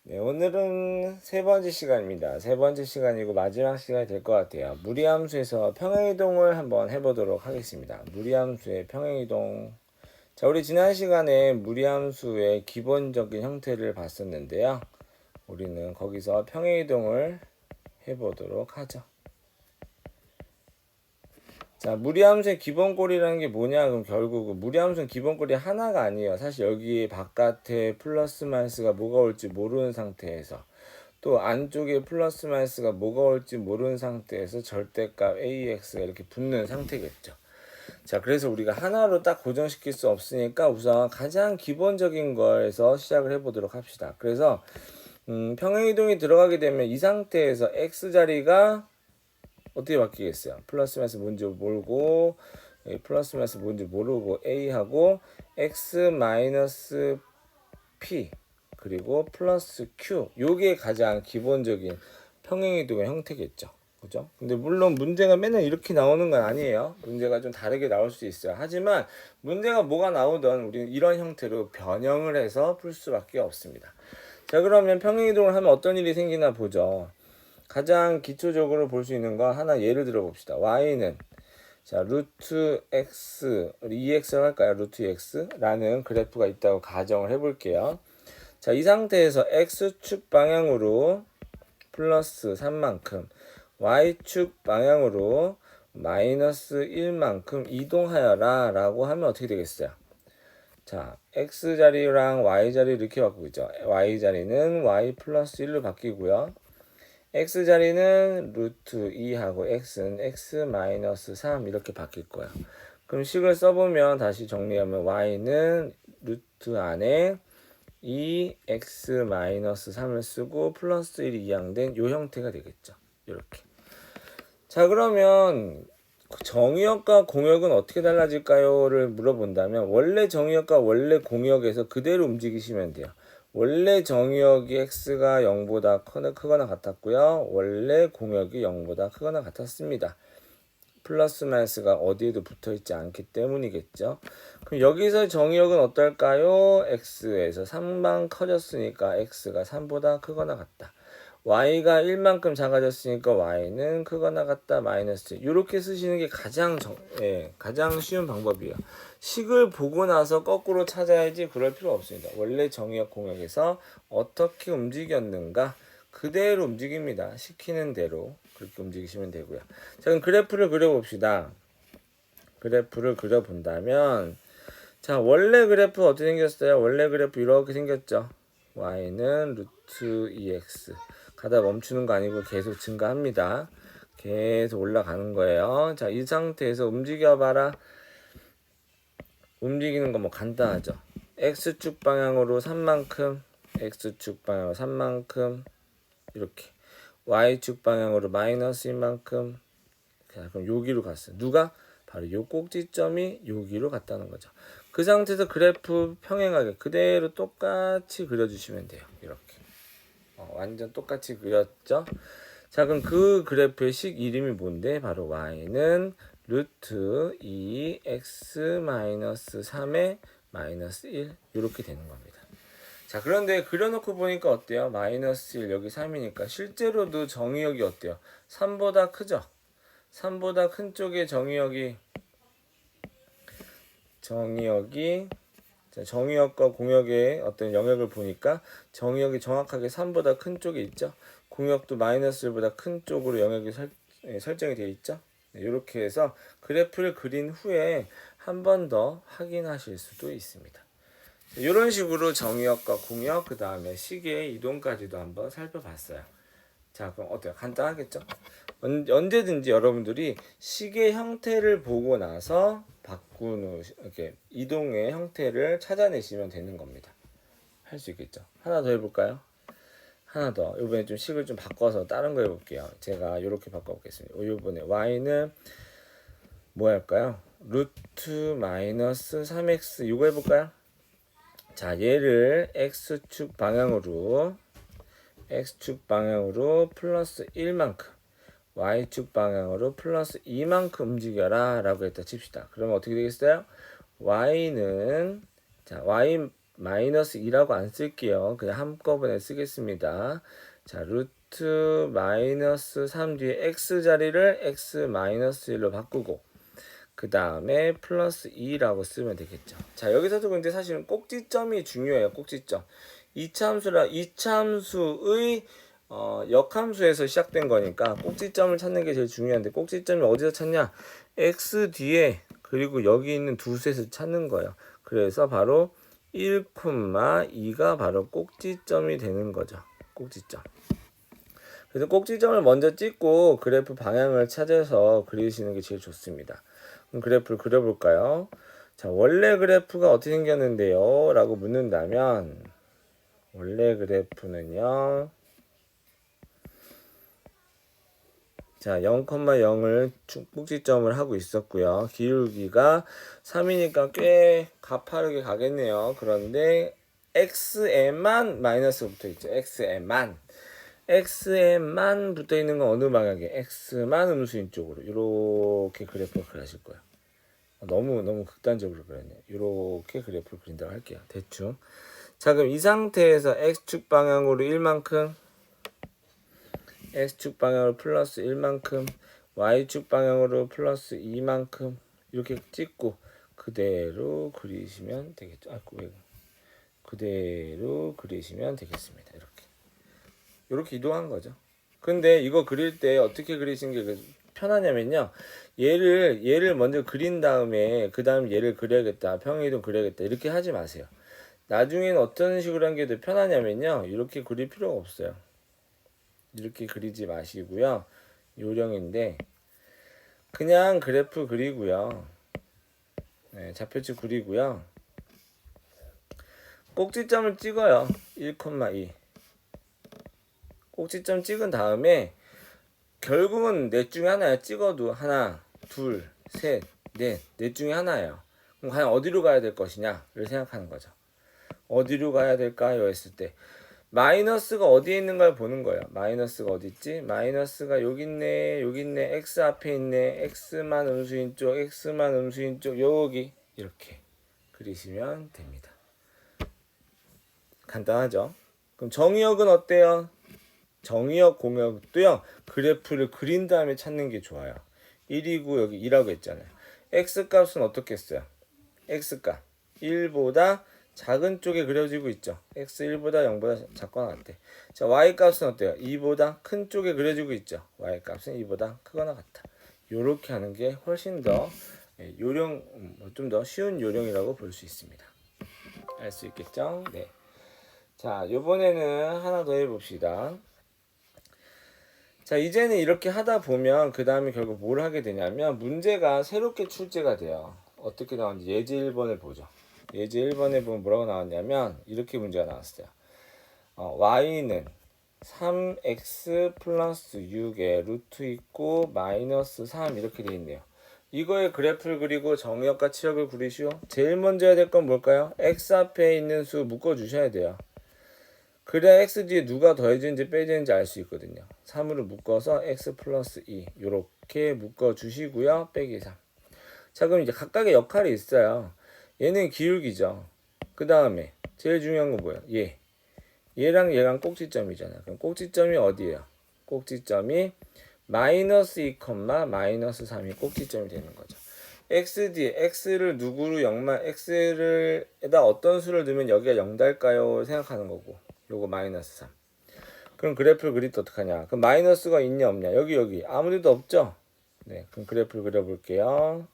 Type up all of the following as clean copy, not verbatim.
네, 오늘은 세 번째 시간입니다. 세 번째 시간이고 마지막 시간이 될 것 같아요. 무리함수에서 평행이동을 한번 해보도록 하겠습니다. 무리함수의 평행이동. 자, 우리 지난 시간에 무리함수의 기본적인 형태를 봤었는데요. 우리는 거기서 평행이동을 해보도록 하죠. 자, 무리함수의 기본꼴이라는 게 뭐냐? 그럼 결국 무리함수는 기본꼴이 하나가 아니에요. 사실 여기 바깥에 플러스 마이너스가 뭐가 올지 모르는 상태에서 또 안쪽에 플러스 마이너스가 뭐가 올지 모르는 상태에서 절대값 AX가 이렇게 붙는 상태겠죠. 자, 그래서 우리가 하나로 딱 고정시킬 수 없으니까 우선 가장 기본적인 거에서 시작을 해보도록 합시다. 그래서 평행이동이 들어가게 되면 이 상태에서 X자리가 어떻게 바뀌겠어요? 플러스 마이너스 뭔지 모르고 플러스 마이너스 뭔지 모르고 A하고 X 마이너스 P 그리고 플러스 Q 요게 가장 기본적인 평행이동의 형태겠죠. 그죠? 근데 물론 문제가 맨날 이렇게 나오는 건 아니에요. 문제가 좀 다르게 나올 수 있어요. 하지만 문제가 뭐가 나오든 우리는 이런 형태로 변형을 해서 풀 수밖에 없습니다. 자, 그러면 평행이동을 하면 어떤 일이 생기나 보죠. 가장 기초적으로 볼 수 있는 거 하나 예를 들어 봅시다. y는 자 루트 x, 우리 2x라고 할까요? 루트 x라는 그래프가 있다고 가정을 해볼게요. 자, 이 상태에서 x축 방향으로 플러스 3만큼 y축 방향으로 마이너스 1만큼 이동하여라 라고 하면 어떻게 되겠어요? 자, x자리랑 y자리 이렇게 바꾸고 있죠. y자리는 y 플러스 1로 바뀌고요. x자리는 루트 2하고 x는 x 마이너스 3 이렇게 바뀔 거야. 그럼 식을 써보면 다시 정리하면 y는 루트 안에 2x 마이너스 3을 쓰고 플러스 1이 이항된 요 형태가 되겠죠. 이렇게. 자, 그러면 정의역과 공역은 어떻게 달라질까요?를 물어본다면 원래 정의역과 원래 공역에서 그대로 움직이시면 돼요. 원래 정의역이 x가 0보다 크거나 같았고요. 원래 공역이 0보다 크거나 같았습니다. 플러스 마이너스가 어디에도 붙어있지 않기 때문이겠죠. 그럼 여기서 정의역은 어떨까요? x에서 3만 커졌으니까 x가 3보다 크거나 같다. y가 1만큼 작아졌으니까 y는 크거나 같다 마이너스 이렇게 쓰시는 게 가장 쉬운 방법이에요. 식을 보고 나서 거꾸로 찾아야지 그럴 필요 없습니다. 원래 정의역 공역에서 어떻게 움직였는가 그대로 움직입니다. 시키는 대로 그렇게 움직이시면 되고요. 자, 그럼 그래프를 그려봅시다. 그래프를 그려본다면 자, 원래 그래프 어떻게 생겼어요? 원래 그래프 이렇게 생겼죠. y는 루트 2x 가다 멈추는 거 아니고 계속 증가합니다. 계속 올라가는 거예요. 자, 이 상태에서 움직여봐라. 움직이는 거 뭐 간단하죠. x축 방향으로 3만큼 x축 방향으로 3만큼 이렇게 y축 방향으로 마이너스 1만큼. 자, 그럼 여기로 갔어요. 누가? 바로 요 꼭지점이 여기로 갔다는 거죠. 그 상태에서 그래프 평행하게 그대로 똑같이 그려주시면 돼요. 이렇게 완전 똑같이 그렸죠. 자, 그럼 그 그래프의 식 이름이 뭔데? 바로 y는 루트 2x 마이너스 3의 마이너스 1 이렇게 되는 겁니다. 자, 그런데 그려놓고 보니까 어때요? 마이너스 1 여기 3이니까 실제로도 정의역이 어때요? 3보다 크죠? 3보다 큰 쪽의 정의역이 자, 정의역과 공역의 어떤 영역을 보니까 정의역이 정확하게 3보다 큰 쪽에 있죠. 공역도 마이너스 1보다 큰 쪽으로 영역이 설정이 되어 있죠. 이렇게 해서 그래프를 그린 후에 한 번 더 확인하실 수도 있습니다. 이런 식으로 정의역과 공역 그 다음에 시계의 이동까지도 한번 살펴봤어요. 자, 그럼 어때요? 간단하겠죠? 언제든지 여러분들이 시계 형태를 보고 나서 바꾸는 이렇게 이동의 형태를 찾아내시면 되는 겁니다. 할 수 있겠죠? 하나 더 해볼까요? 하나 더. 이번에 좀 식을 좀 바꿔서 다른 거 해볼게요. 제가 이렇게 바꿔보겠습니다. 이번에 y는 뭐 할까요? 루트 마이너스 3x 이거 해볼까요? 자, 얘를 x축 방향으로 플러스 1만큼 y축 방향으로 플러스 2만큼 움직여라 라고 했다 칩시다. 그러면 어떻게 되겠어요? y는 자 y 마이너스 2라고 안 쓸게요. 그냥 한꺼번에 쓰겠습니다. 자, 루트 마이너스 3 뒤에 x 자리를 x 마이너스 1로 바꾸고 그 다음에 플러스 2라고 쓰면 되겠죠. 자, 여기서도 근데 사실은 꼭지점이 중요해요. 꼭지점. 이차함수의 역함수에서 시작된 거니까 꼭지점을 찾는 게 제일 중요한데 꼭지점이 어디서 찾냐? x 뒤에 그리고 여기 있는 두 셋을 찾는 거예요. 그래서 바로 1,2가 바로 꼭지점이 되는 거죠. 꼭지점. 그래서 꼭지점을 먼저 찍고 그래프 방향을 찾아서 그리시는 게 제일 좋습니다. 그럼 그래프를 그려볼까요? 자, 원래 그래프가 어떻게 생겼는데요? 라고 묻는다면 원래 그래프는요. 자, 0,0을 꼭지점을 하고 있었고요. 기울기가 3이니까 꽤 가파르게 가겠네요. 그런데 x에만 마이너스 붙어 있죠. x에만 붙어 있는 건 어느 방향에? x만 음수인 쪽으로 이렇게 그래프를 그려질 거예요. 너무 극단적으로 그렸네요. 이렇게 그래프를 그린다고 할게요. 대충. 자, 그럼 이 상태에서 x축 방향으로 1만큼 x축 방향으로 플러스 1만큼 y축 방향으로 플러스 2만큼 이렇게 찍고 그대로 그리시면 되겠죠. 그대로 그리시면 되겠습니다. 이렇게 이동한 거죠. 근데 이거 그릴 때 어떻게 그리시는 게 편하냐면요. 얘를 먼저 그린 다음에 그 다음 얘를 그려야겠다. 평행이동 그려야겠다. 이렇게 하지 마세요. 나중에는 어떤 식으로 하는 게 더 편하냐면요. 이렇게 그릴 필요가 없어요. 이렇게 그리지 마시고요. 요령인데 그냥 그래프 그리고요. 네, 좌표축 그리고요. 꼭지점을 찍어요. 1,2 꼭지점 찍은 다음에 결국은 넷 중에 하나야. 찍어도 하나, 둘, 셋, 넷 중에 하나예요. 그럼 과연 어디로 가야 될 것이냐를 생각하는 거죠. 어디로 가야 될까요? 했을 때 마이너스가 어디에 있는가를 보는 거예요. 마이너스가 어디 있지? 마이너스가 여기 있네. x 앞에 있네. x만 음수인 쪽, 여기 이렇게 그리시면 됩니다. 간단하죠? 그럼 정의역은 어때요? 정의역, 공역도요. 그래프를 그린 다음에 찾는 게 좋아요. 1이고 여기 2라고 했잖아요. x값은 어떻겠어요? x값 1보다 작은 쪽에 그려지고 있죠. x1보다 0보다 작거나 같대. 자, y값은 어때요? 2보다 큰 쪽에 그려지고 있죠. y값은 2보다 크거나 같다. 요렇게 하는 게 훨씬 더 요령, 좀 더 쉬운 요령이라고 볼 수 있습니다. 알 수 있겠죠? 네. 자, 요번에는 하나 더 해봅시다. 자, 이제는 이렇게 하다 보면 그 다음에 결국 뭘 하게 되냐면 문제가 새롭게 출제가 돼요. 어떻게 나오는지 예제 1번을 보죠. 예제 1번에 보면 뭐라고 나왔냐면 이렇게 문제가 나왔어요. y는 3x 플러스 6에 루트 있고 마이너스 3 이렇게 돼 있네요. 이거의 그래프를 그리고 정의역과 치역을 그리시오. 제일 먼저 해야 될 건 뭘까요? x 앞에 있는 수 묶어주셔야 돼요. 그래야 x 뒤에 누가 더해지는지 빼지는지 알 수 있거든요. 3으로 묶어서 x 플러스 2 이렇게 묶어주시고요. 빼기 3. 자, 그럼 이제 각각의 역할이 있어요. 얘는 기울기죠. 그 다음에 제일 중요한 건 뭐예요? 얘랑 꼭지점이잖아요. 그럼 꼭지점이 어디예요? 꼭지점이 마이너스 2, 마이너스 3이 꼭지점이 되는 거죠. x 뒤에 x를 누구로 x를에다 어떤 수를 넣으면 여기가 0 될까요? 생각하는 거고 요거 마이너스 3. 그럼 그래프를 그릴 때 어떡하냐? 그럼 마이너스가 있냐 없냐? 여기 아무데도 없죠? 네, 그럼 그래프를 그려볼게요.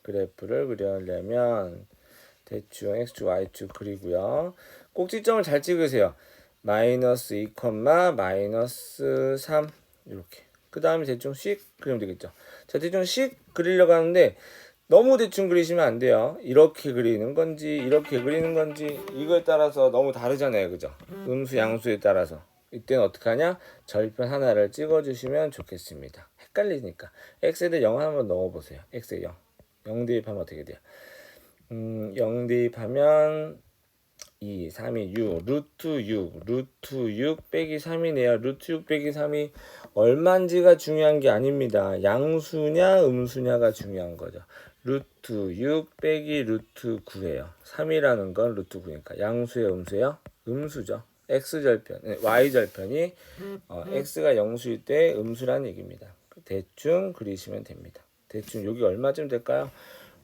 그래프를 그리려면 대충 x축 y축 그리고요. 꼭지점을 잘 찍으세요. 마이너스 2, 마이너스 3 이렇게. 그 다음에 대충 씩 그리면 되겠죠. 자, 대충 씩 그리려고 하는데 너무 대충 그리시면 안 돼요. 이렇게 그리는 건지 이렇게 그리는 건지 이거에 따라서 너무 다르잖아요. 그죠? 음수 양수에 따라서. 이때는 어떻게 하냐? 절편 하나를 찍어주시면 좋겠습니다. 헷갈리니까. x에 대해 0 한번 넣어보세요. x에 0. 0 대입하면 어떻게 돼요? 0 대입하면 2, 3이 6, 루트 6 빼기 3이네요. 루트 6 빼기 3이 얼마인지가 중요한 게 아닙니다. 양수냐 음수냐가 중요한 거죠. 루트 6 빼기 루트 9예요. 3이라는 건 루트 9니까 양수의 음수예요. 음수죠. x절편, y절편이 x가 영수일 때 음수라는 얘기입니다. 대충 그리시면 됩니다. 대충 여기 얼마쯤 될까요?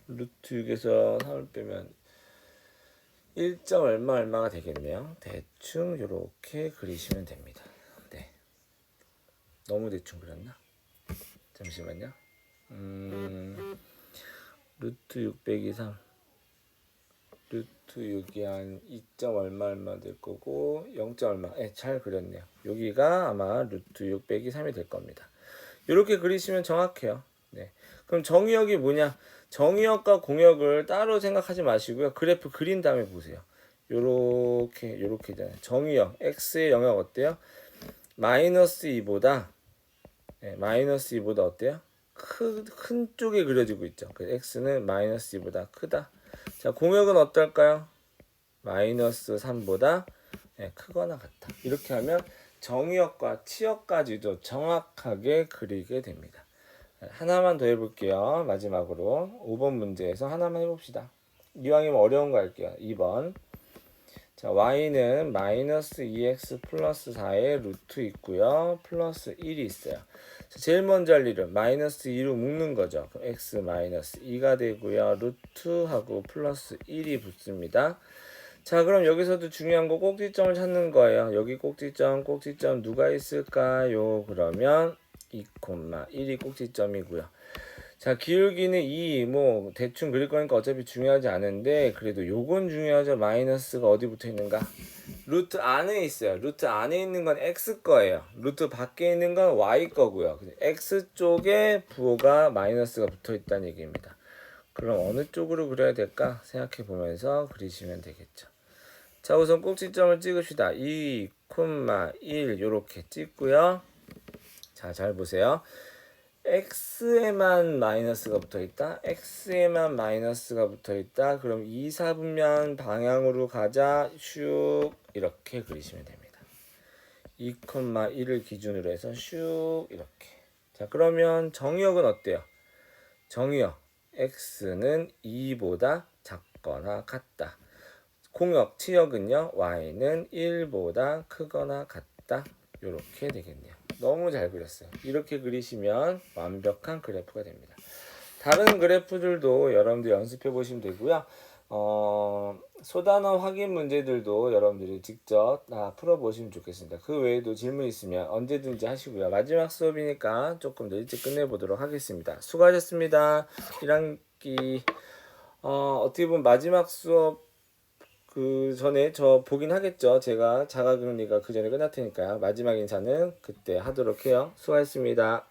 루트 6에서 3을 빼면 1점 얼마가 되겠네요. 대충 이렇게 그리시면 됩니다. 네. 너무 대충 그렸나? 잠시만요. 루트 6 빼기 3 루트 6이 한 2점 얼마 될 거고 0점 얼마 잘 그렸네요. 여기가 아마 루트 6 빼기 3이 될 겁니다. 이렇게 그리시면 정확해요. 네. 그럼 정의역이 뭐냐? 정의역과 공역을 따로 생각하지 마시고요. 그래프 그린 다음에 보세요. 요렇게잖아요. 정의역 x의 영역 어때요? 마이너스 2보다 마이너스 2보다 어때요? 큰 쪽에 그려지고 있죠. 그 x는 마이너스 2보다 크다. 자, 공역은 어떨까요? 마이너스 3보다 크거나 같다. 이렇게 하면 정의역과 치역까지도 정확하게 그리게 됩니다. 하나만 더 해볼게요. 마지막으로 5번 문제에서 하나만 해봅시다. 이왕이면 어려운 거 할게요. 2번. 자, y는 마이너스 2x 플러스 4의 루트 있고요. 플러스 1이 있어요. 자, 제일 먼저 할 일은 마이너스 2로 묶는 거죠. 그럼 x 마이너스 2가 되고요. 루트하고 플러스 1이 붙습니다. 자, 그럼 여기서도 중요한 거 꼭지점을 찾는 거예요. 여기 꼭지점 누가 있을까요? 그러면 2,1이 꼭지점이고요. 자, 기울기는 2, 뭐 대충 그릴 거니까 어차피 중요하지 않은데 그래도 요건 중요하죠. 마이너스가 어디 붙어 있는가? 루트 안에 있어요. 루트 안에 있는 건 x 거예요. 루트 밖에 있는 건 y 거고요. x 쪽에 부호가 마이너스가 붙어 있다는 얘기입니다. 그럼 어느 쪽으로 그려야 될까 생각해 보면서 그리시면 되겠죠. 자, 우선 꼭지점을 찍읍시다. 2, 1 요렇게 찍고요. 자, 잘 보세요. x에만 마이너스가 붙어있다. x에만 마이너스가 붙어있다. 그럼 2, 4분면 방향으로 가자. 슉 이렇게 그리시면 됩니다. 2,1을 기준으로 해서 슉 이렇게. 자, 그러면 정의역은 어때요? 정의역 x는 2보다 작거나 같다. 공역, 치역은요. y는 1보다 크거나 같다. 이렇게 되겠네요. 너무 잘 그렸어요. 이렇게 그리시면 완벽한 그래프가 됩니다. 다른 그래프들도 여러분들 연습해 보시면 되고요. 소단원 확인 문제들도 여러분들이 직접 다 풀어보시면 좋겠습니다. 그 외에도 질문 있으면 언제든지 하시고요. 마지막 수업이니까 조금 더 일찍 끝내보도록 하겠습니다. 수고하셨습니다. 1학기 어떻게 보면 마지막 수업 그 전에 저 보긴 하겠죠. 제가 자가격리가 그 전에 끝날 테니까요. 마지막 인사는 그때 하도록 해요. 수고하셨습니다.